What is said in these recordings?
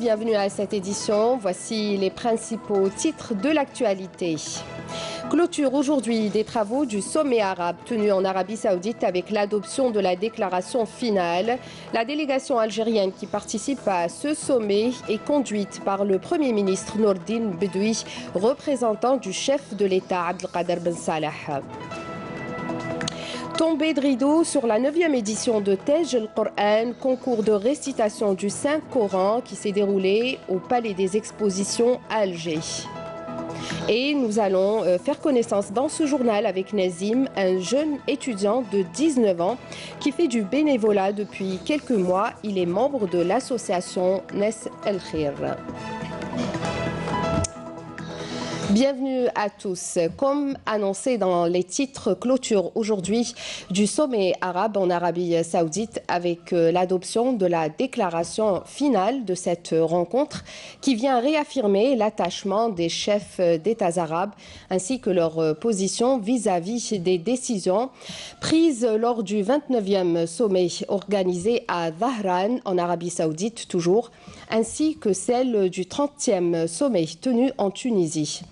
bienvenue à cette édition. Voici les principaux titres de l'actualité. Clôture aujourd'hui des travaux du sommet arabe tenu en Arabie Saoudite avec l'adoption de la déclaration finale. La délégation algérienne qui participe à ce sommet est conduite par le Premier ministre Nourdine Bedoui, représentant du chef de l'État Abdelkader Ben Salah. Tombée de rideau sur la 9e édition de Tej el-Coran, concours de récitation du Saint-Coran qui s'est déroulé au Palais des Expositions à Alger. Et nous allons faire connaissance dans ce journal avec Nazim, un jeune étudiant de 19 ans qui fait du bénévolat depuis quelques mois. Il est membre de l'association Nes El Khir. Bienvenue à tous. Comme annoncé dans les titres, clôture aujourd'hui du sommet arabe en Arabie Saoudite avec l'adoption de la déclaration finale de cette rencontre qui vient réaffirmer l'attachement des chefs d'États arabes ainsi que leur position vis-à-vis des décisions prises lors du 29e sommet organisé à Dhahran en Arabie Saoudite toujours, ainsi que celle du 30e sommet tenu en Tunisie.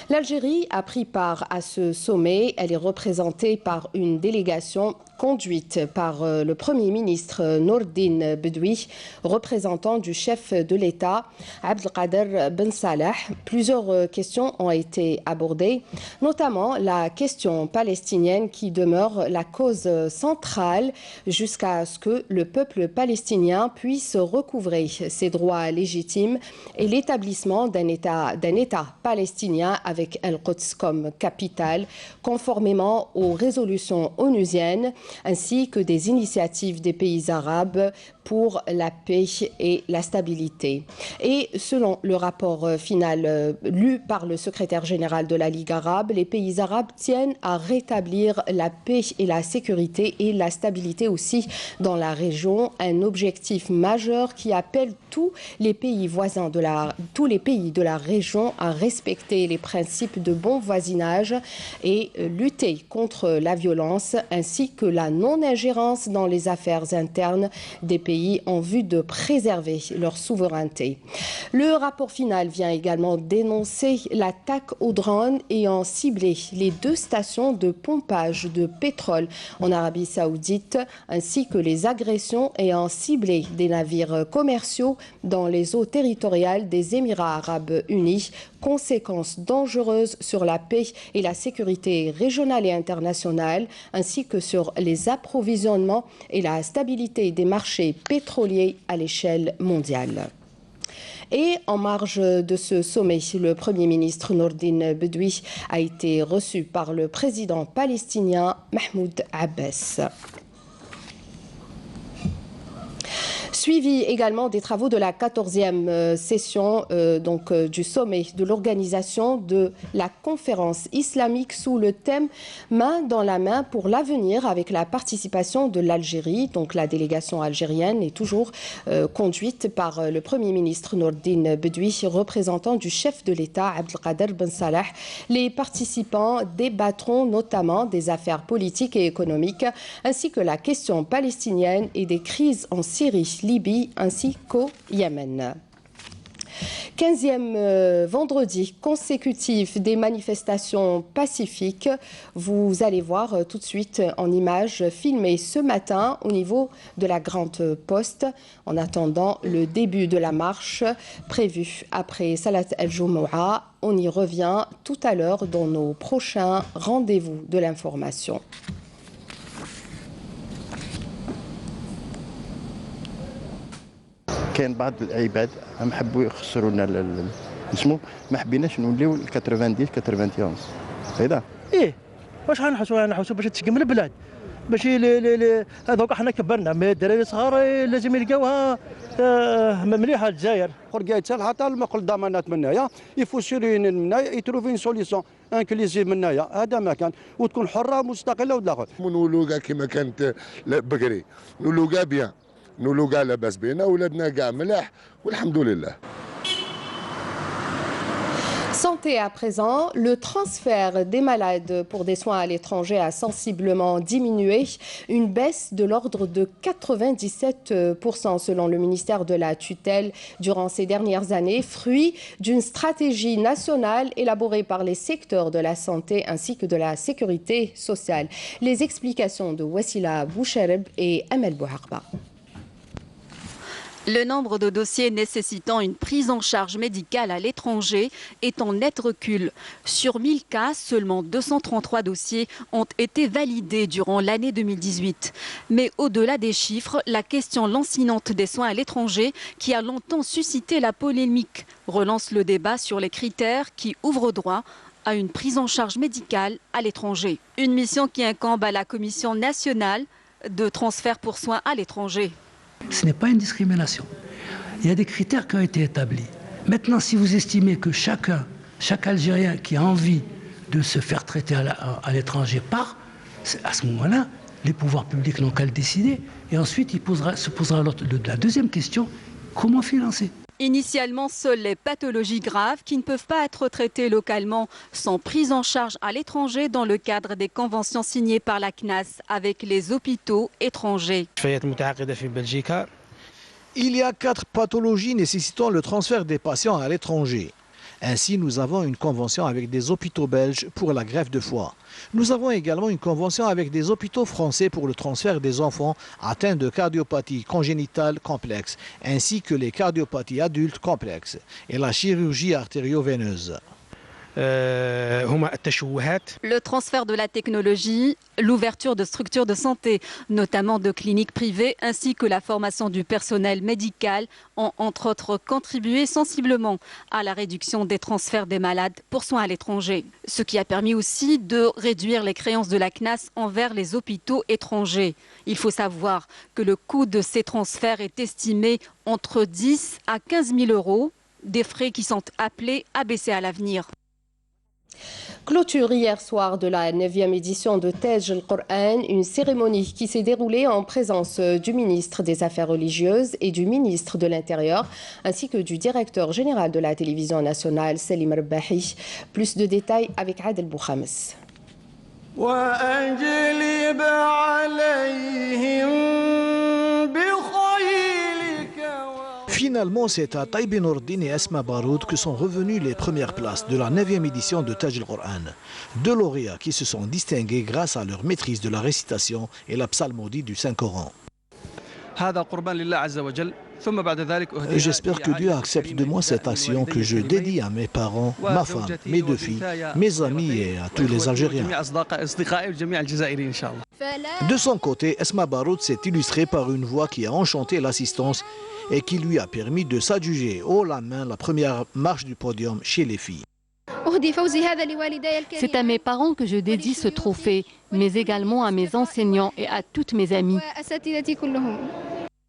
L'Algérie a pris part à ce sommet. Elle est représentée par une délégation conduite par le Premier ministre Nourdine Bedoui, représentant du chef de l'État Abdelkader Ben Salah. Plusieurs questions ont été abordées, notamment la question palestinienne qui demeure la cause centrale jusqu'à ce que le peuple palestinien puisse recouvrer ses droits légitimes et l'établissement d'un État palestinien avec El-Quds comme capitale, conformément aux résolutions onusiennes ainsi que des initiatives des pays arabes pour la paix et la stabilité. Et selon le rapport final lu par le secrétaire général de la Ligue arabe, les pays arabes tiennent à rétablir la paix et la sécurité et la stabilité aussi dans la région, un objectif majeur qui appelle tous les pays voisins tous les pays de la région à respecter les principes de bon voisinage et lutter contre la violence ainsi que la non-ingérence dans les affaires internes des pays en vue de préserver leur souveraineté. Le rapport final vient également dénoncer l'attaque aux drones ayant ciblé les 2 stations de pompage de pétrole en Arabie Saoudite, ainsi que les agressions ayant ciblé des navires commerciaux dans les eaux territoriales des Émirats arabes unis, conséquences dangereuses sur la paix et la sécurité régionale et internationale, ainsi que sur les approvisionnements et la stabilité des marchés pétroliers à l'échelle mondiale. Et en marge de ce sommet, le Premier ministre Nourdine Bedoui a été reçu par le président palestinien Mahmoud Abbas. Suivi également des travaux de la 14e session du sommet de l'organisation de la conférence islamique sous le thème Main dans la main pour l'avenir avec la participation de l'Algérie. Donc la délégation algérienne est toujours conduite par le Premier ministre Nourdine Bedoui, représentant du chef de l'État Abdelkader Ben Salah. Les participants débattront notamment des affaires politiques et économiques ainsi que la question palestinienne et des crises en Syrie, Libye ainsi qu'au Yémen. 15e vendredi consécutif des manifestations pacifiques. Vous allez voir tout de suite en images filmées ce matin au niveau de la Grande Poste en attendant le début de la marche prévue après Salat el-Jumu'ah. On y revient tout à l'heure dans nos prochains rendez-vous de l'information. كاين بعض العباد هم حبوا يخسروا لنا اسمو ما حبيناش نوليو 90 91 هيدا واش غنحوسوا باش تسقم البلاد باش هذوك حنا كبرنا مي الدراري صغار لازم يلقاوها مليحه الجزائر حتى حتى المقل ضمانات من هنايا يفوسيرين من هنايا يتروفين سوليسيون انكليزيف من هنايا هذا ما كان وتكون حره مستقله وداخل نولوكا كما كانت بكري نولوكا بيان نولوكا لاباس بينا ولادنا كاع ملاح والحمد لله. Santé à présent, le transfert des malades pour des soins à l'étranger a sensiblement diminué, une baisse de l'ordre de 97% selon le ministère de la tutelle durant ces dernières années, fruit d'une stratégie nationale élaborée par les secteurs de la santé ainsi que de la sécurité sociale. Les explications de Wassila Bouchereb et Amel Bouharba. Le nombre de dossiers nécessitant une prise en charge médicale à l'étranger est en net recul. Sur 1000 cas, seulement 233 dossiers ont été validés durant l'année 2018. Mais au-delà des chiffres, la question lancinante des soins à l'étranger, qui a longtemps suscité la polémique, relance le débat sur les critères qui ouvrent droit à une prise en charge médicale à l'étranger. Une mission qui incombe à la Commission nationale de transfert pour soins à l'étranger. Ce n'est pas une discrimination. Il y a des critères qui ont été établis. Maintenant, si vous estimez que chaque Algérien qui a envie de se faire traiter à l'étranger part, à ce moment-là, les pouvoirs publics n'ont qu'à le décider. Et ensuite, se posera la deuxième question, comment financer ? Initialement, seules les pathologies graves qui ne peuvent pas être traitées localement sont prises en charge à l'étranger dans le cadre des conventions signées par la CNAS avec les hôpitaux étrangers. Il y a 4 pathologies nécessitant le transfert des patients à l'étranger. Ainsi, nous avons une convention avec des hôpitaux belges pour la greffe de foie. Nous avons également une convention avec des hôpitaux français pour le transfert des enfants atteints de cardiopathie congénitale complexe, ainsi que les cardiopathies adultes complexes et la chirurgie artério-veineuse. Le transfert de la technologie, l'ouverture de structures de santé, notamment de cliniques privées, ainsi que la formation du personnel médical ont entre autres contribué sensiblement à la réduction des transferts des malades pour soins à l'étranger. Ce qui a permis aussi de réduire les créances de la CNAS envers les hôpitaux étrangers. Il faut savoir que le coût de ces transferts est estimé entre 10 à 15 000 euros, des frais qui sont appelés à baisser à l'avenir. Clôture hier soir de la 9e édition de Taj al-Qur'an, une cérémonie qui s'est déroulée en présence du ministre des Affaires religieuses et du ministre de l'Intérieur, ainsi que du directeur général de la télévision nationale, Salim Rabbahi. Plus de détails avec Adel Bouhames. Finalement, c'est à Taïb Nourdine et Esma Baroud que sont revenues les premières places de la 9e édition de Taj al-Qur'an. 2 lauréats qui se sont distingués grâce à leur maîtrise de la récitation et la psalmodie du Saint-Coran. J'espère que Dieu accepte de moi cette action que je dédie à mes parents, ma femme, mes 2 filles, mes amis et à tous les Algériens. De son côté, Esma Baroud s'est illustrée par une voix qui a enchanté l'assistance et qui lui a permis de s'adjuger haut la main la première marche du podium chez les filles. C'est à mes parents que je dédie ce trophée, mais également à mes enseignants et à toutes mes amies.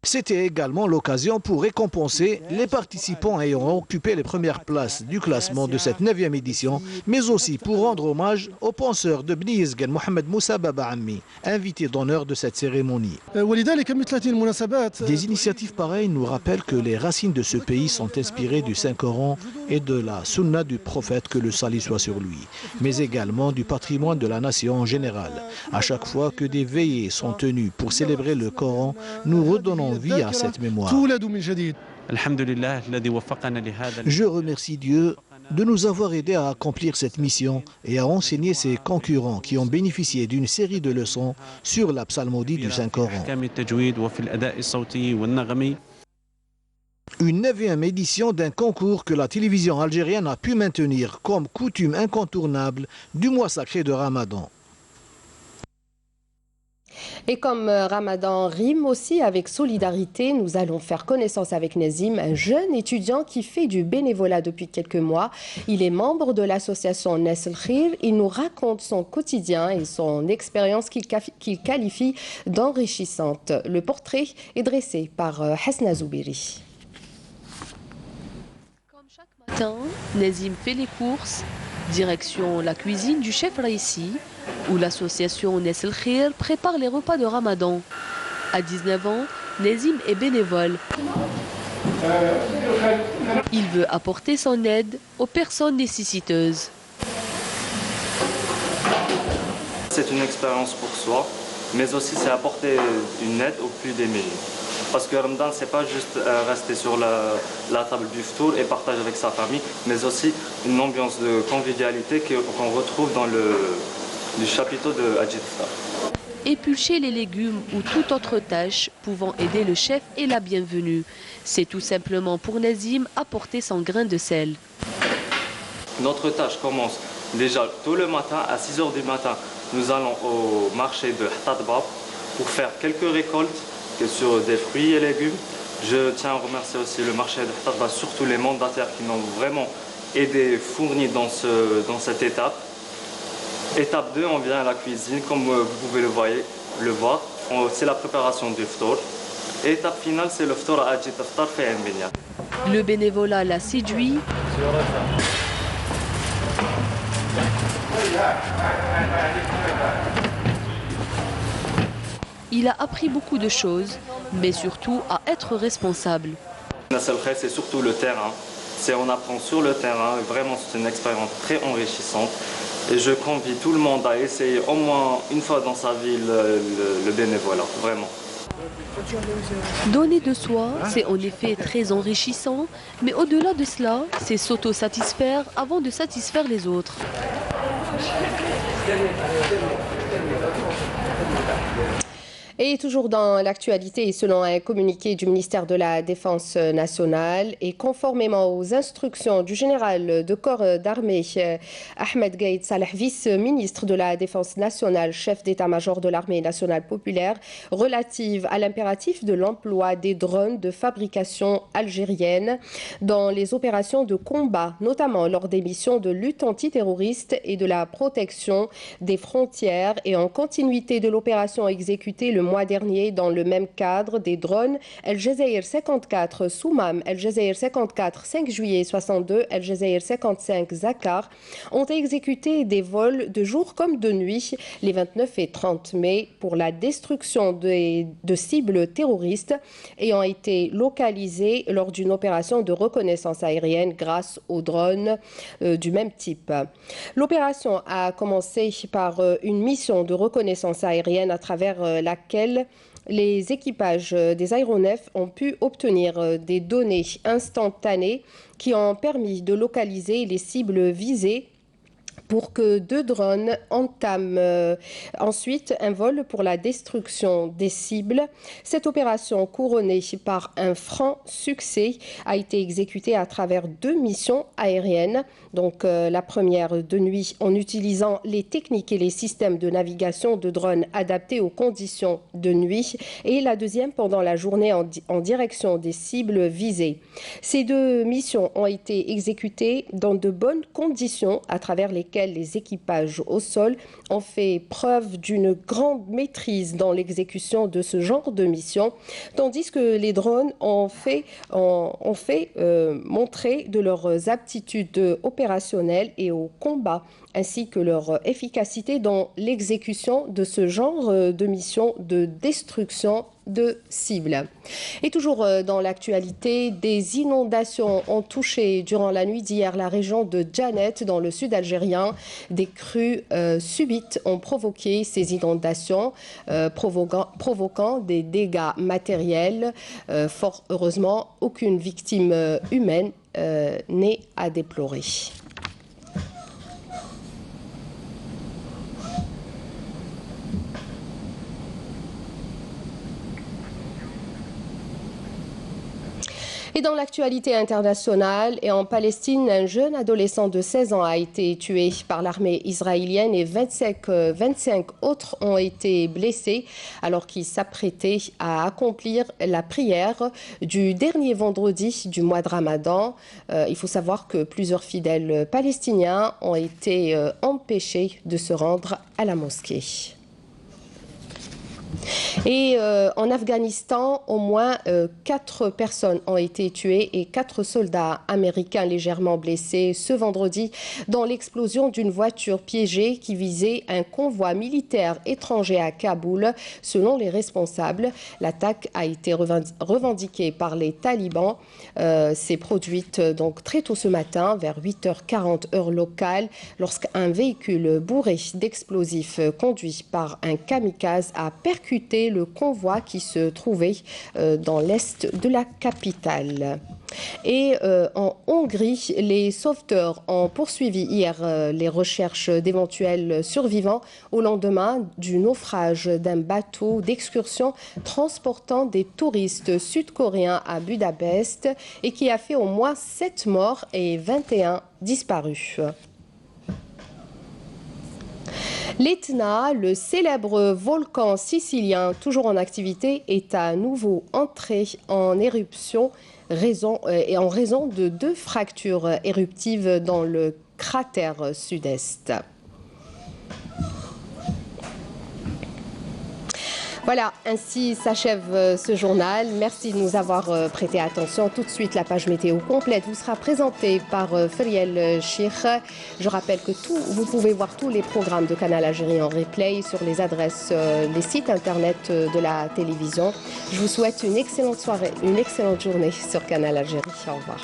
C'était également l'occasion pour récompenser les participants ayant occupé les premières places du classement de cette 9e édition, mais aussi pour rendre hommage au penseur de Bni Yezgan, Mohamed Moussa Baba Ammi, invité d'honneur de cette cérémonie. Des initiatives pareilles nous rappellent que les racines de ce pays sont inspirées du Saint-Coran et de la sunna du prophète, que le salut soit sur lui, mais également du patrimoine de la nation en général. À chaque fois que des veillées sont tenues pour célébrer le Coran, nous redonnons vie à cette mémoire. Je remercie Dieu de nous avoir aidés à accomplir cette mission et à enseigner ses concurrents qui ont bénéficié d'une série de leçons sur la psalmodie du Saint-Coran. Une 9e édition d'un concours que la télévision algérienne a pu maintenir comme coutume incontournable du mois sacré de Ramadan. Et comme Ramadan rime aussi avec solidarité, nous allons faire connaissance avec Nazim, un jeune étudiant qui fait du bénévolat depuis quelques mois. Il est membre de l'association Nas El Khir. Il nous raconte son quotidien et son expérience qu'il qualifie d'enrichissante. Le portrait est dressé par Hasna Zoubiri. Comme chaque matin, Nazim fait les courses. Direction la cuisine du chef Raïssi, où l'association Nas El Khir prépare les repas de Ramadan. À 19 ans, Nazim est bénévole. Il veut apporter son aide aux personnes nécessiteuses. C'est une expérience pour soi, mais aussi c'est apporter une aide aux plus démunis. Parce que Ramadan, c'est pas juste rester sur la table du ftour et partager avec sa famille, mais aussi une ambiance de convivialité qu'on retrouve dans le chapiteau de Hadj Iftar. Éplucher les légumes ou toute autre tâche pouvant aider le chef est la bienvenue. C'est tout simplement pour Nazim apporter son grain de sel. Notre tâche commence déjà tôt le matin, à 6 h du matin. Nous allons au marché de Hatadbab pour faire quelques récoltes sur des fruits et légumes. Je tiens à remercier aussi le marché de Hatadbab, surtout les mandataires qui m'ont vraiment aidé, fourni dans cette étape. Étape 2, on vient à la cuisine, comme vous pouvez le voir. C'est la préparation du ftour. Étape finale, c'est le ftour à Hadj Iftar fait un baignat. Le bénévolat l'a séduit. Il a appris beaucoup de choses, mais surtout à être responsable. C'est surtout le terrain. On apprend sur le terrain. Vraiment, c'est une expérience très enrichissante. Et je convie tout le monde à essayer au moins une fois dans sa vie le bénévolat, vraiment. Donner de soi, c'est en effet très enrichissant, mais au-delà de cela, c'est s'auto-satisfaire avant de satisfaire les autres. Et toujours dans l'actualité, selon un communiqué du ministère de la Défense nationale et conformément aux instructions du général de corps d'armée Ahmed Gaïd Saleh, vice-ministre de la Défense nationale, chef d'état-major de l'armée nationale populaire, relative à l'impératif de l'emploi des drones de fabrication algérienne dans les opérations de combat, notamment lors des missions de lutte antiterroriste et de la protection des frontières, et en continuité de l'opération exécutée le mois dernier dans le même cadre, des drones El Jazeir 54 Soumam, El Jazeir 54 5 juillet 62, El Jazeir 55 Zakar ont exécuté des vols de jour comme de nuit les 29 et 30 mai pour la destruction de cibles terroristes ayant été localisées lors d'une opération de reconnaissance aérienne grâce aux drones du même type. L'opération a commencé par une mission de reconnaissance aérienne à travers laquelle les équipages des aéronefs ont pu obtenir des données instantanées qui ont permis de localiser les cibles visées pour que 2 drones entament ensuite un vol pour la destruction des cibles. Cette opération, couronnée par un franc succès, a été exécutée à travers 2 missions aériennes. Donc la première de nuit en utilisant les techniques et les systèmes de navigation de drones adaptés aux conditions de nuit, et la deuxième pendant la journée en direction des cibles visées. Ces 2 missions ont été exécutées dans de bonnes conditions à travers lesquelles les équipages au sol ont fait preuve d'une grande maîtrise dans l'exécution de ce genre de mission, tandis que les drones ont fait montrer de leurs aptitudes opérationnelles et au combat, ainsi que leur efficacité dans l'exécution de ce genre de mission de destruction de cibles. Et toujours dans l'actualité, des inondations ont touché durant la nuit d'hier la région de Djanet dans le sud algérien. Des crues subites ont provoqué ces inondations, provoquant des dégâts matériels. Fort heureusement, aucune victime humaine n'est à déplorer. Et dans l'actualité internationale et en Palestine, un jeune adolescent de 16 ans a été tué par l'armée israélienne et 25 autres ont été blessés alors qu'ils s'apprêtaient à accomplir la prière du dernier vendredi du mois de Ramadan. Il faut savoir que plusieurs fidèles palestiniens ont été empêchés de se rendre à la mosquée. Et en Afghanistan, au moins 4 personnes ont été tuées et 4 soldats américains légèrement blessés ce vendredi dans l'explosion d'une voiture piégée qui visait un convoi militaire étranger à Kaboul. Selon les responsables, l'attaque a été revendiquée par les talibans. C'est produite donc très tôt ce matin, vers 8h40 heure locale, lorsqu'un véhicule bourré d'explosifs conduit par un kamikaze a percuté le convoi qui se trouvait dans l'est de la capitale. Et en Hongrie, les sauveteurs ont poursuivi hier les recherches d'éventuels survivants au lendemain du naufrage d'un bateau d'excursion transportant des touristes sud-coréens à Budapest et qui a fait au moins 7 morts et 21 disparus. L'Etna, le célèbre volcan sicilien toujours en activité, est à nouveau entré en éruption en raison de 2 fractures éruptives dans le cratère sud-est. Voilà, ainsi s'achève ce journal. Merci de nous avoir prêté attention. Tout de suite, la page météo complète vous sera présentée par Feriel Chir. Je rappelle que vous pouvez voir tous les programmes de Canal Algérie en replay sur les adresses, les sites internet de la télévision. Je vous souhaite une excellente soirée, une excellente journée sur Canal Algérie. Au revoir.